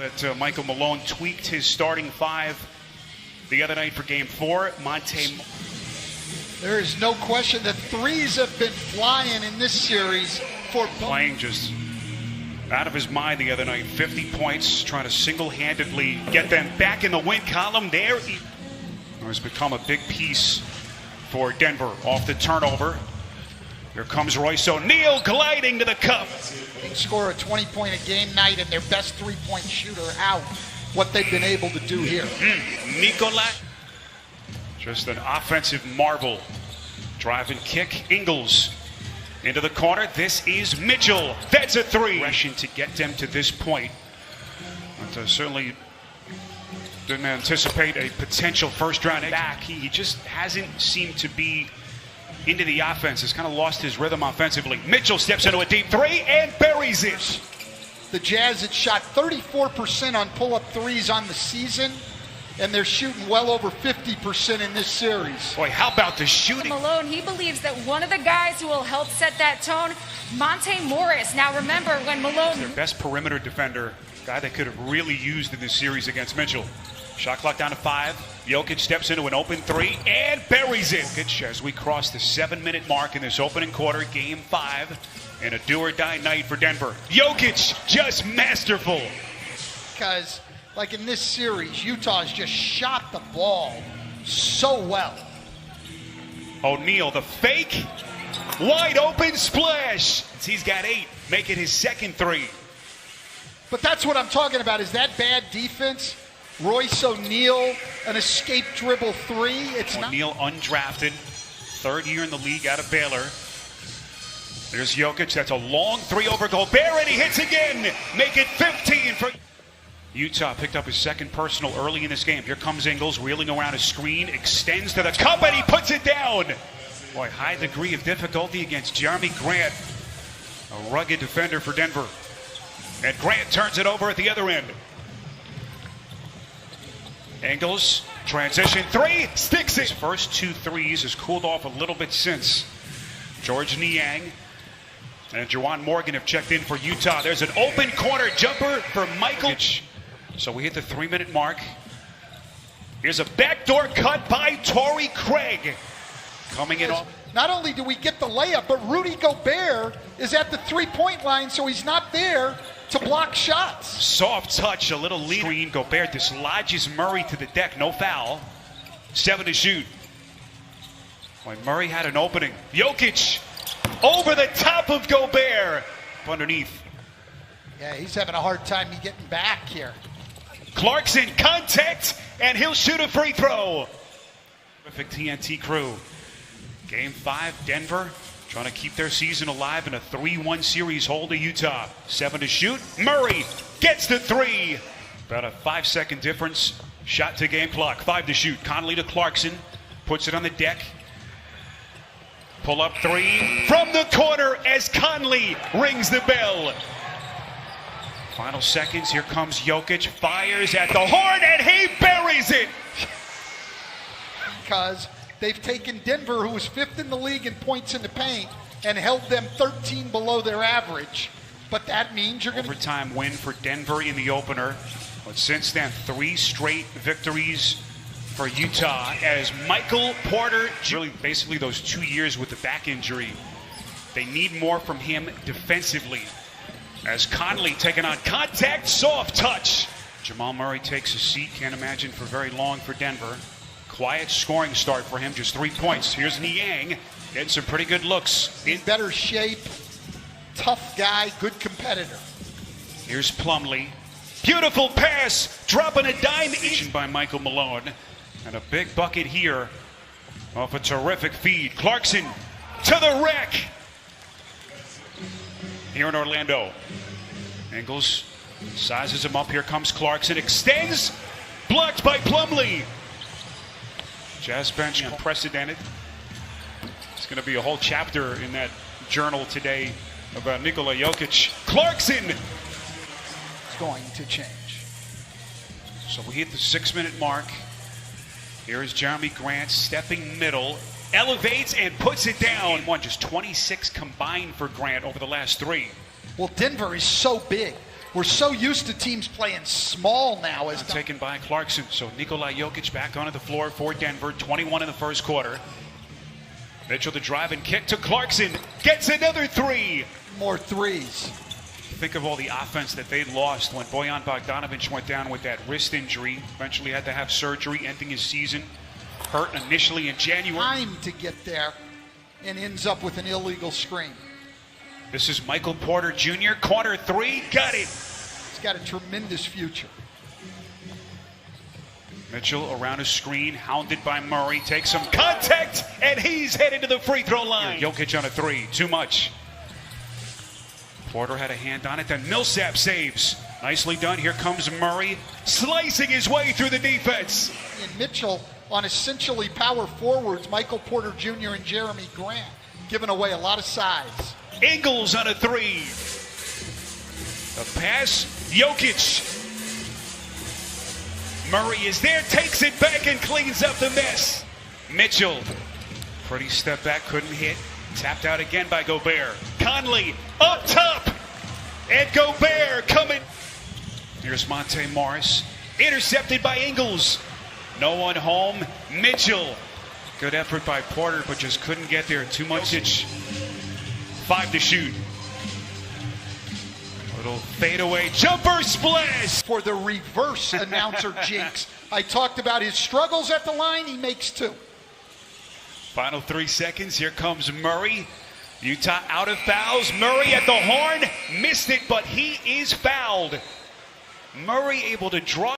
That Michael Malone tweaked his starting five the other night for Game 4. Monte. There is no question that threes have been flying in this series for playing just out of his mind the other night. 50 points, trying to single-handedly get them back in the win column. There has become a big piece for Denver off the turnover. Here comes Royce O'Neal gliding to the cup. They can score a 20-point-a-game night and their best three-point shooter out. What they've been able to do here. Nicola, just an offensive marvel. Drive and kick. Ingles into the corner. This is Mitchell. That's a three. Rushing to get them to this point. But certainly didn't anticipate a potential first-round back. He just hasn't seemed to be into the offense. Has kind of lost his rhythm offensively. Mitchell steps into a deep three and buries it. The Jazz had shot 34% on pull-up threes on the season, and they're shooting well over 50% in this series. Boy, how about the shooting? Malone, he believes that one of the guys who will help set that tone, Monte Morris. Now remember when Malone... Their best perimeter defender, guy they could have really used in this series against Mitchell. Shot clock down to 5. Jokic steps into an open three and buries it. Jokic as we cross the 7-minute mark in this opening quarter, Game 5, and a do-or-die night for Denver. Jokic just masterful. Because, like in this series, Utah's just shot the ball so well. O'Neal, the fake, wide open splash. He's got 8, make it his second three. But that's what I'm talking about, is that bad defense. Royce O'Neal, an escape dribble three. It's O'Neal undrafted, 3rd year in the league out of Baylor. There's Jokic, that's a long three over Gobert, and he hits again. Make it 15 for Utah. Picked up his second personal early in this game. Here comes Ingles, wheeling around a screen, extends to the cup, and he puts it down. Boy, high degree of difficulty against Jeremy Grant, a rugged defender for Denver. And Grant turns it over at the other end. Ingles, transition three, sticks it. His first 2 threes has cooled off a little bit since. George Niang and Juwan Morgan have checked in for Utah. There's an open corner jumper for Michael. So we hit the 3-minute mark. Here's a backdoor cut by Torrey Craig. Coming in off. Not only do we get the layup, but Rudy Gobert is at the 3-point line, so he's not there to block shots. Soft touch, a little lead. Screen. Gobert dislodges Murray to the deck. No foul. 7 to shoot. When Murray had an opening. Jokic over the top of Gobert. Underneath. Yeah, he's having a hard time getting back here. Clarkson, contact, and he'll shoot a free throw. Perfect TNT crew. Game 5, Denver trying to keep their season alive in a 3-1 series hold to Utah. 7 to shoot. Murray gets the 3. About a 5-second difference. Shot to game clock. 5 to shoot. Conley to Clarkson. Puts it on the deck. Pull up 3 from the corner as Conley rings the bell. Final seconds. Here comes Jokic. Fires at the horn and he buries it. Because they've taken Denver, who was 5th in the league in points in the paint, and held them 13 below their average. But that means you're going to... Overtime win for Denver in the opener. But since then, 3 straight victories for Utah as Michael Porter, really basically those 2 years with the back injury. They need more from him defensively. As Conley taking on contact, soft touch. Jamal Murray takes a seat, can't imagine for very long for Denver. Quiet scoring start for him, just 3 points. Here's Niang, getting some pretty good looks. In better shape, tough guy, good competitor. Here's Plumlee. Beautiful pass, dropping a dime each by Michael Malone. And a big bucket here off a terrific feed. Clarkson to the rack. Here in Orlando. Ingles sizes him up. Here comes Clarkson. Extends. Blocked by Plumlee. Jazz bench unprecedented. It's going to be a whole chapter in that journal today about Nikola Jokic. Clarkson. It's going to change. So we hit the 6-minute mark. Here's Jeremy Grant stepping middle, elevates and puts it down. Just 26 combined for Grant over the last 3. Well, Denver is so big. We're so used to teams playing small now. As Taken by Clarkson. So Nikola Jokic back onto the floor for Denver. 21 in the first quarter. Mitchell the drive and kick to Clarkson. Gets another three. More threes. Think of all the offense that they lost when Bojan Bogdanovic went down with that wrist injury. Eventually had to have surgery, ending his season. Hurt initially in January. Time to get there and ends up with an illegal screen. This is Michael Porter Jr. Corner three. Got it. He's got a tremendous future. Mitchell around a screen, hounded by Murray. Takes some contact, and he's headed to the free throw line. Jokic on a three. Too much. Porter had a hand on it, then Millsap saves. Nicely done. Here comes Murray, slicing his way through the defense. And Mitchell on essentially power forwards, Michael Porter Jr. and Jeremy Grant, giving away a lot of size. Ingles on a three. A pass, Jokic. Murray is there, takes it back and cleans up the mess. Mitchell, pretty step back, couldn't hit. Tapped out again by Gobert. Conley up top. And Gobert coming. Here's Monte Morris. Intercepted by Ingles. No one home. Mitchell. Good effort by Porter, but just couldn't get there. Too much. 5 to shoot. Little fadeaway jumper splash. For the reverse announcer jinx. I talked about his struggles at the line. He makes 2. Final 3 seconds. Here comes Murray. Utah out of fouls. Murray at the horn. Missed it, but he is fouled. Murray able to draw.